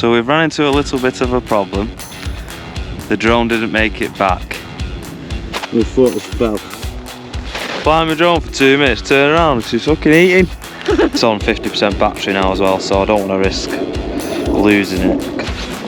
So we've run into a little bit of a problem. The drone didn't make it back. My foot was fell. Flying my drone for 2 minutes, turn around, she's fucking eating. It's on 50% battery now as well, so I don't want to risk losing it.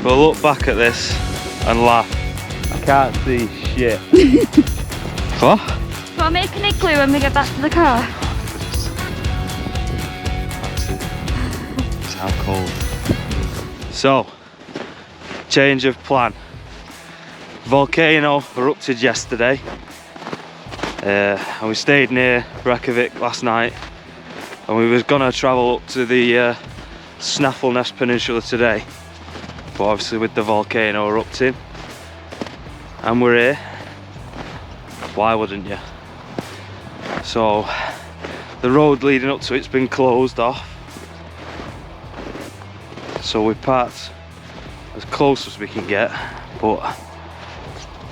But look back at this and laugh. I can't see shit. What? So I'll make an igloo when we get back to the car. It's how cold. So, change of plan. Volcano erupted yesterday. And we stayed near Reykjavik last night. And we was gonna travel up to the Snaefellsnes peninsula today. But obviously with the volcano erupting, and we're here, why wouldn't you? So the road leading up to it's been closed off, so we parked as close as we can get, but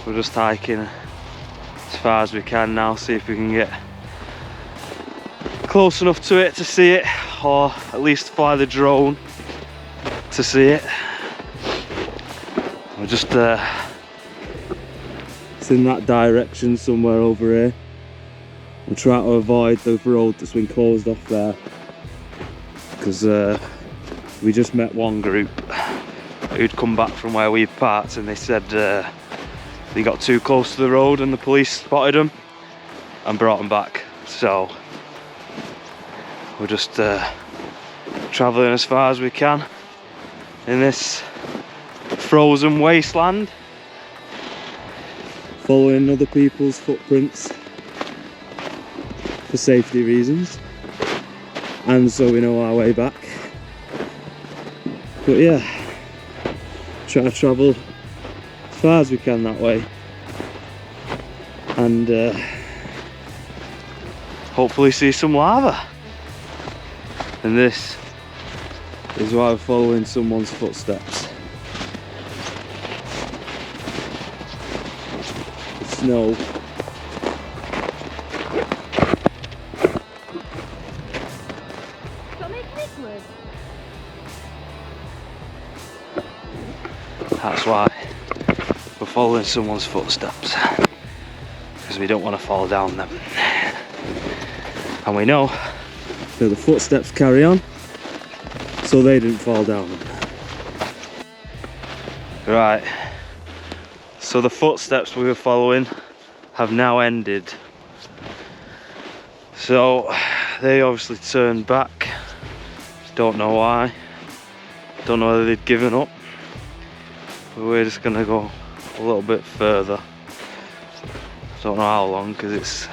we're just hiking as far as we can now, see if we can get close enough to it to see it, or at least fly the drone to see it. We're just it's in that direction somewhere over here. I'm trying to avoid the road that's been closed off there, because we just met one group who'd come back from where we parked, and they said they got too close to the road and the police spotted them and brought them back. So we're just travelling as far as we can in this frozen wasteland, following other people's footprints for safety reasons, and so we know our way back. But yeah, try to travel as far as we can that way, and hopefully see some lava. And this is why we're following someone's footsteps. Snow. That's why we're following someone's footsteps, because we don't want to fall down them. And we know that the footsteps carry on, so they didn't fall down them. Right. So the footsteps we were following have now ended. So they obviously turned back. Don't know why. Don't know whether they'd given up. But we're just gonna go a little bit further. Don't know how long, because it's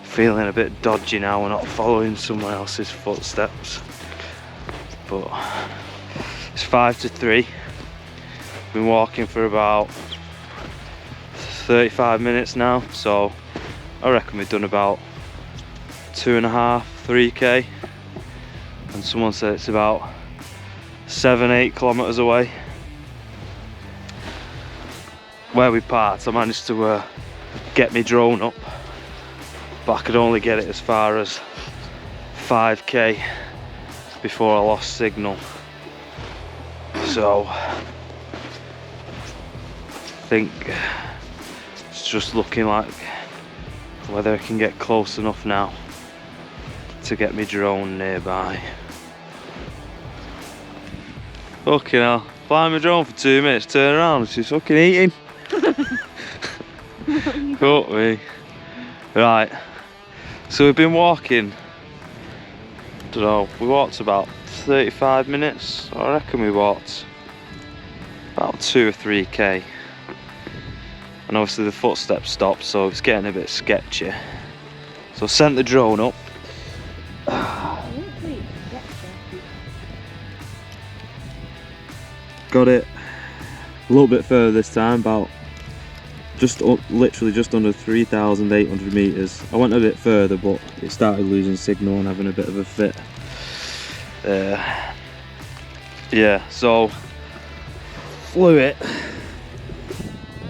feeling a bit dodgy now. We're not following someone else's footsteps. But it's 5 to 3. Been walking for about 35 minutes now, so I reckon we've done about 2.5, 3k, and someone said it's about 7-8 kilometers away. Where we parked, I managed to get my drone up, but I could only get it as far as 5k before I lost signal. So I think it's just looking like whether I can get close enough now to get my drone nearby. Fucking hell, flying my drone for 2 minutes, turn around, she's fucking eating. Fuck me. Right, so we've been walking, don't know, we walked about 35 minutes, I reckon we walked about 2 or 3k. And obviously the footsteps stopped, so it's getting a bit sketchy. So I sent the drone up. Got it a little bit further this time, about literally just under 3,800 meters. I went a bit further, but it started losing signal and having a bit of a fit. Yeah, so flew it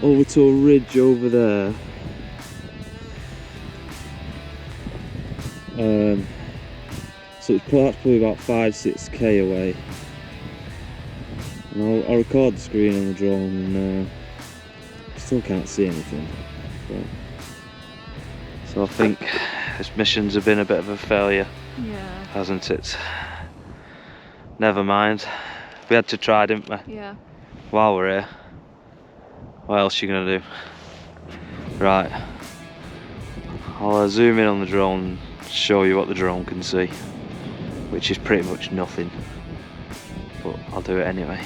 over to a ridge over there. So it's probably about 5-6k away. And I'll record the screen on the drone and still can't see anything. So I think this mission's been a bit of a failure, Yeah. hasn't it? Never mind. We had to try, didn't we? Yeah. While we're here. What else are you gonna do? Right. I'll zoom in on the drone and show you what the drone can see, which is pretty much nothing. But I'll do it anyway.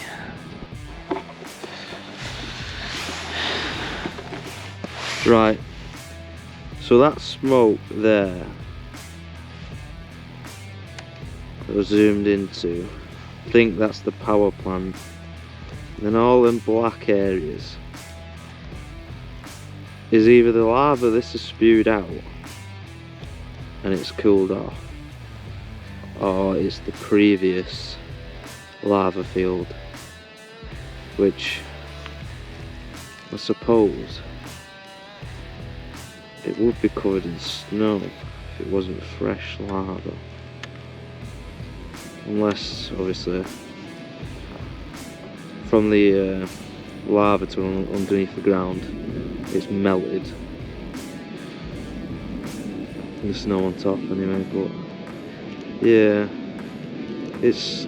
Right. So that smoke there that was zoomed into, I think that's the power plant. And then all them black areas is either the lava this is spewed out and it's cooled off, or it's the previous lava field, which I suppose it would be covered in snow if it wasn't fresh lava. Unless, obviously, from the lava to underneath the ground, it's melted. And the snow on top anyway, but yeah, it's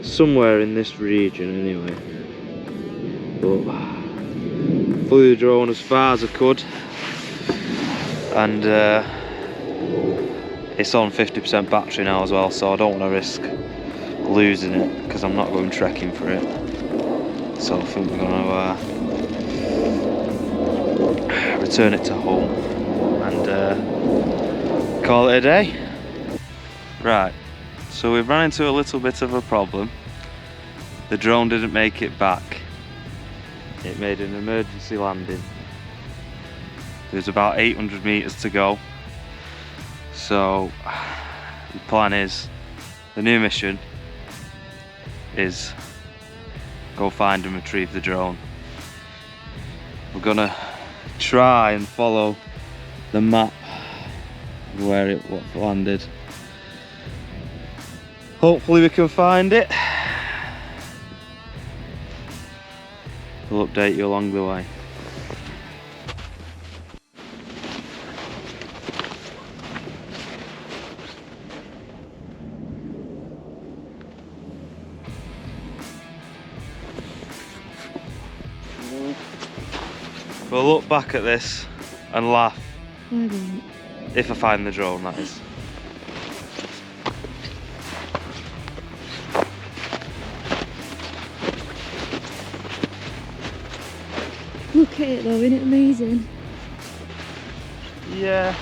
somewhere in this region anyway. But flew the drone as far as I could, and it's on 50% battery now as well, so I don't want to risk losing it because I'm not going trekking for it. So I think we're going to return it to home and call it a day. Right, so we've run into a little bit of a problem. The drone didn't make it back. It made an emergency landing. There's about 800 meters to go. So the plan is, the new mission is go find and retrieve the drone. We're gonna try and follow the map where it landed. Hopefully we can find it. We'll update you along the way. We'll look back at this and laugh. If I find the drone, that is. Look at it though, isn't it amazing? Yeah.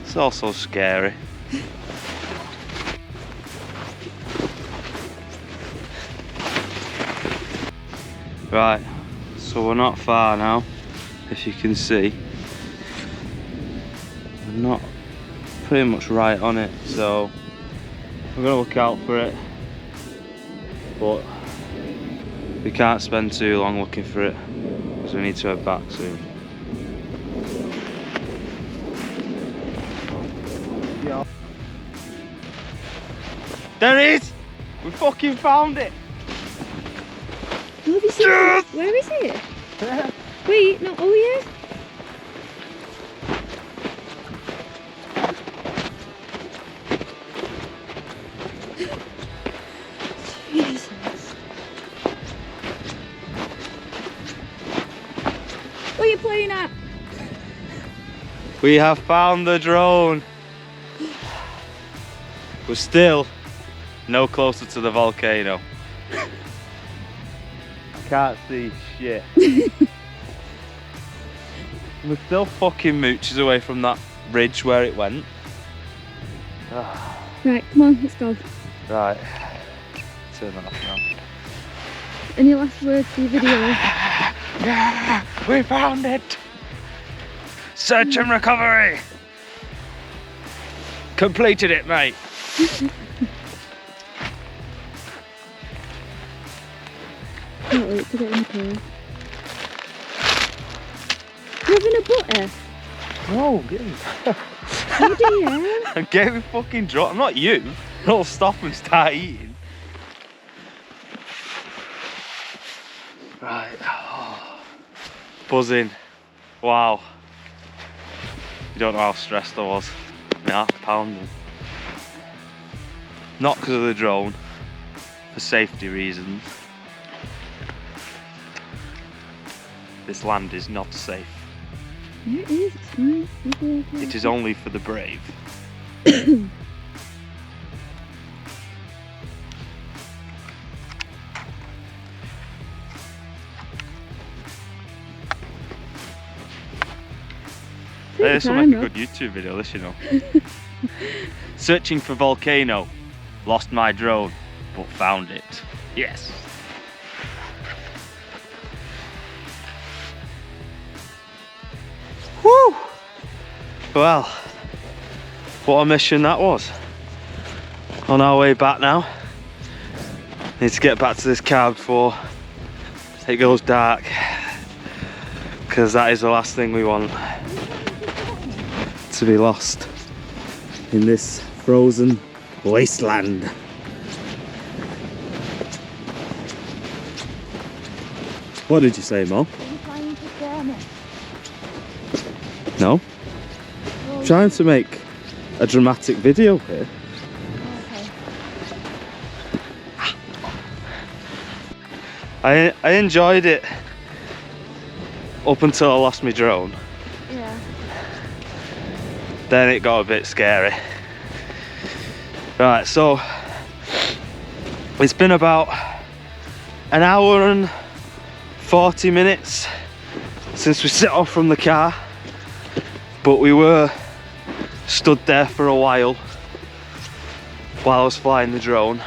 It's also scary. Right, so we're not far now, if you can see. We're not pretty much right on it, so we're gonna look out for it. But we can't spend too long looking for it because we need to head back soon. Yeah. There it is! We fucking found it! Have you seen it? Where is it? Wait, no, oh yeah. Jesus. What are you playing at? We have found the drone. We're still no closer to the volcano. Can't see shit. We're still fucking mooches away from that ridge where it went. Right, come on, let's go. Right, turn that off now. Any last words for your video? Yeah, we found it. Search and recovery. Completed it, mate. Can't wait to get in the car. You're having a butter? No, get in. Oh dear. Get me fucking drunk. I'm not you. I'll stop and start eating. Right. Oh. Buzzing. Wow. You don't know how stressed I was. My heart pounding. Not because of the drone, for safety reasons. This land is not safe. Yeah, it is. It's fine. It's okay. It is only for the brave. This will make a good YouTube video, this, you know. Searching for volcano. Lost my drone, but found it. Yes. Woo! Well, what a mission that was. On our way back now. Need to get back to this car before it goes dark, because that is the last thing we want, to be lost in this frozen wasteland. What did you say, Mom? Are you trying to scare me? No. I'm trying to make a dramatic video here. Okay. I enjoyed it up until I lost my drone. Yeah. Then it got a bit scary. Right, so it's been about an hour and 40 minutes since we set off from the car, but we were stood there for a while I was flying the drone.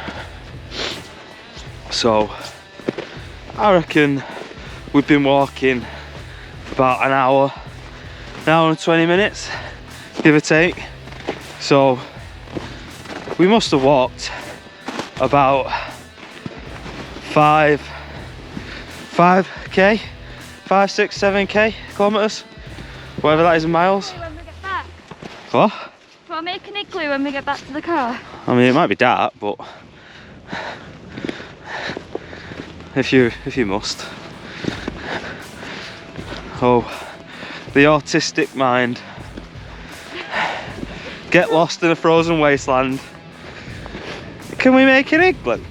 So I reckon we've been walking about an hour and 20 minutes, give or take. So we must have walked about 5, 6, 7k kilometers, whatever that is in miles. When we get back. What? We'll make an igloo when we get back to the car. I mean, it might be dark, but if you must. Oh, the autistic mind. Get lost in a frozen wasteland. Can we make an igloo?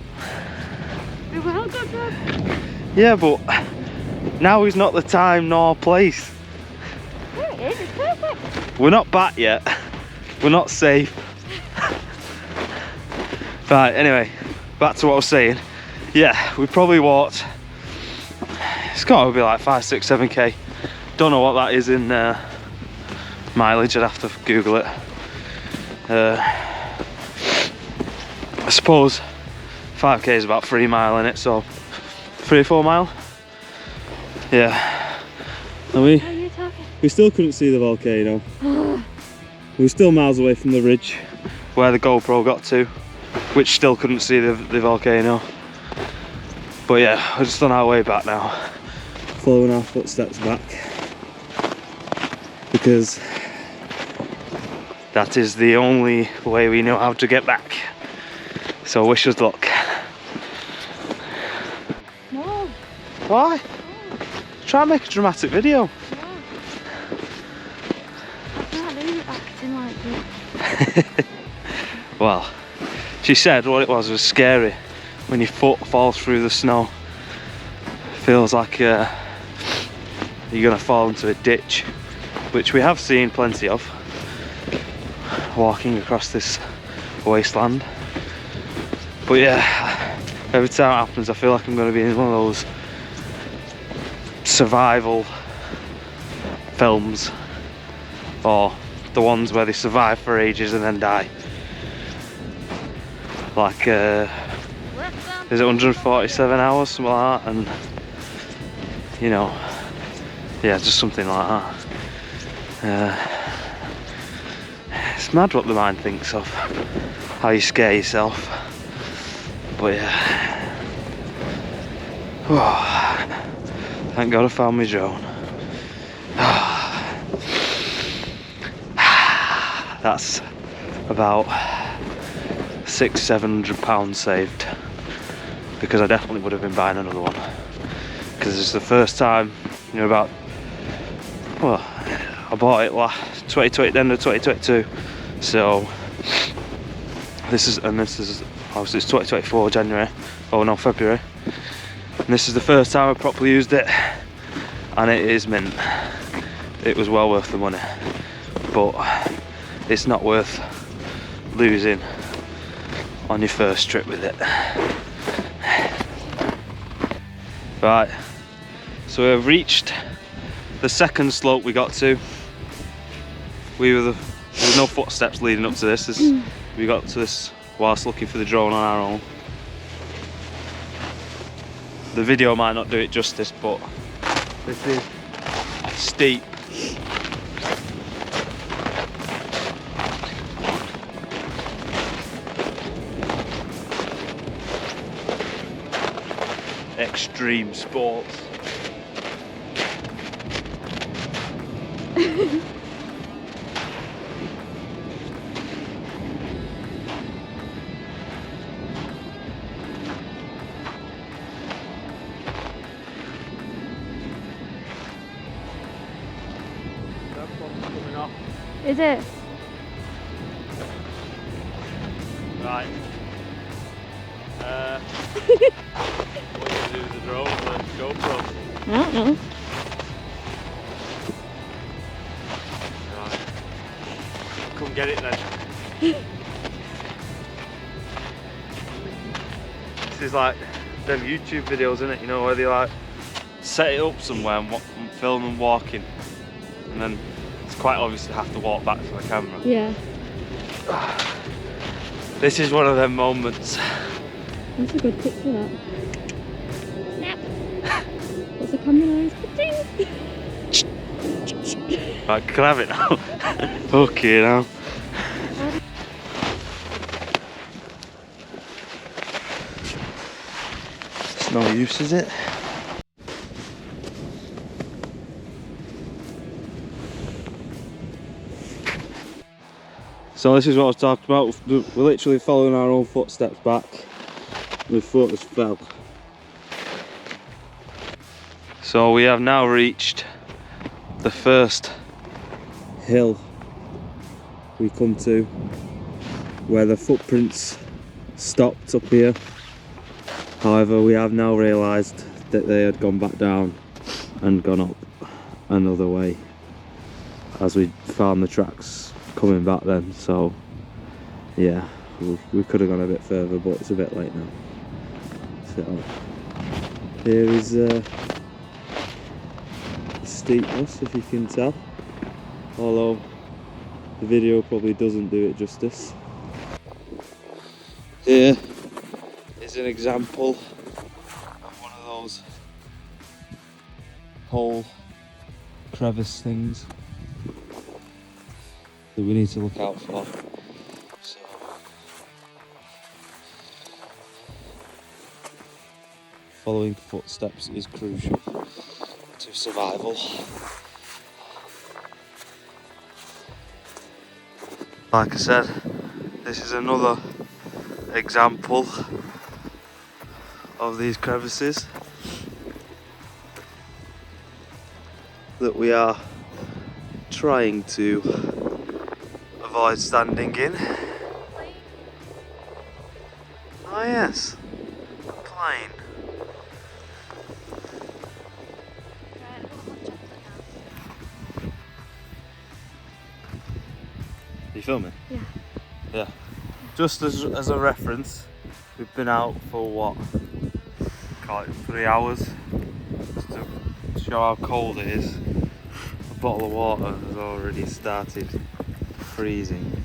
We will go to. Yeah, but now is not the time nor place. There it is. It's perfect. We're not back yet. We're not safe. Right, anyway, back to what I was saying. Yeah, we probably walked, it's got to be like 5, 6, 7k. Don't know what that is in mileage, I'd have to Google it. I suppose 5k is about 3 mile in it, so 3 or 4 mile. Yeah. And What are you talking? we still couldn't see the volcano. We were still miles away from the ridge where the GoPro got to, which still couldn't see the volcano. But yeah, we're just on our way back now. Following our footsteps back, because that is the only way we know how to get back. So wish us luck. No. Why? Try and make a dramatic video. No. I can't do acting like this. Well, she said what it was scary when your foot falls through the snow. Feels like you're gonna fall into a ditch, which we have seen plenty of walking across this wasteland. But yeah, every time it happens I feel like I'm gonna be in one of those survival films, or the ones where they survive for ages and then die. Like is it 147 hours, something like that, and you know, yeah, just something like that. It's mad what the mind thinks of, how you scare yourself. But yeah, oh, thank God I found my drone. That's about £600-700 saved, because I definitely would have been buying another one because it's the first time, you know, about, well, I bought it last 2020, the end of 2022, so this is obviously it's 2024 January, oh no, February, and this is the first time I properly used it, and it is mint. It was well worth the money, but it's not worth losing on your first trip with it. Right, so we have reached the second slope we got to. There was no footsteps leading up to this. We got to this whilst looking for the drone on our own. The video might not do it justice, but this is steep. Extreme sports. Is it? Right. What do you do with the drone and the GoPro? I don't know. Right. Come get it then. This is like them YouTube videos, isn't it? You know, where they like set it up somewhere and film them walking, and then it's quite obvious they have to walk back to the camera. Yeah. This is one of them moments. That's a good picture, that. Snap! What's the camera noise? Right, can I have it now? Okay now. It's no use, is it? So this is what I was talking about. We're literally following our own footsteps back. My foot has fell. So we have now reached the first hill we come to, where the footprints stopped up here. However, we have now realised that they had gone back down and gone up another way, as we found the tracks coming back then. So yeah, we could have gone a bit further, but it's a bit late now. So here is steepness, if you can tell, although the video probably doesn't do it justice. Here is an example of one of those hole crevice things that we need to look out for. So following footsteps is crucial to survival. Like I said, this is another example of these crevices that we are trying to avoid standing in. Oh yes, a plane. You filming? Yeah. Yeah. Just as a reference, we've been out for what? Call it 3 hours. Just to show how cold it is. A bottle of water has already started freezing.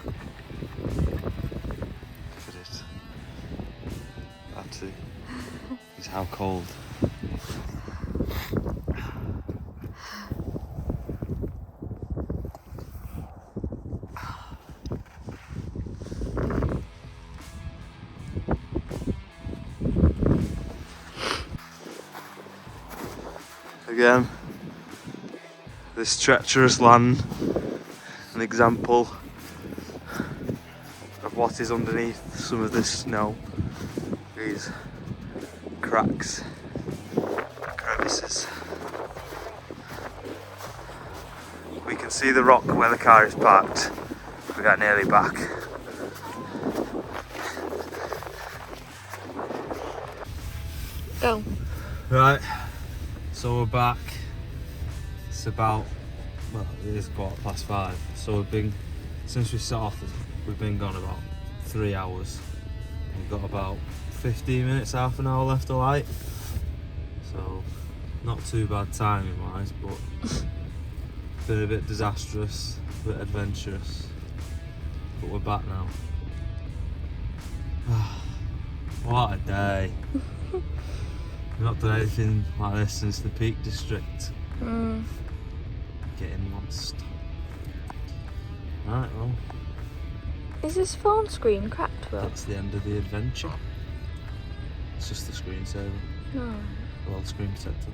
Look at it. That is how cold. Again, this treacherous land, an example of what is underneath some of this snow. These cracks, crevices. We can see the rock where the car is parked. We got nearly back. Go. Right, so we're back. It's about, well, it is 5:15. So we've been, since we set off, we've been gone about 3 hours. We've got about 15 minutes, half an hour left of light. So, not too bad timing wise, but been a bit disastrous, a bit adventurous. But we're back now. What a day. We've not done anything like this since the Peak District. Getting lost. Right, well. Is this phone screen cracked, Will? That's the end of the adventure. It's just the screensaver. No. Well, screen protector.